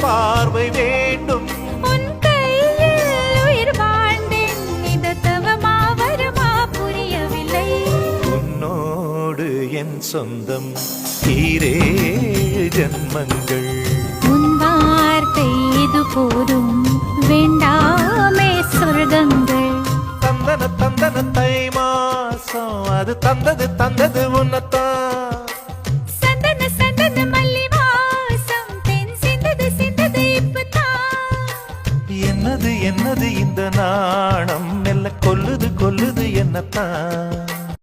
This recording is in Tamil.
பார்வை வேண்டும். உன் கையில் உயிர் வாழ்ந்தேன், இது தவமா வருமா புரியவில்லை. உன்னோடு என் சொந்தம் ஈரேழு ஜன்மங்கள். உன் வார்த்தை இது போதும், வேண்டாமே சொர்க்கங்கள். தந்தன தந்தன தை மாசம் அது தந்தது உன்னத்தான். சந்தன சந்தன மல்லி வாசம் தென் சிந்தது இப்பதான். என்னது என்னது இந்த நாணம் மெல்ல கொல்லுது என்னத்தான்.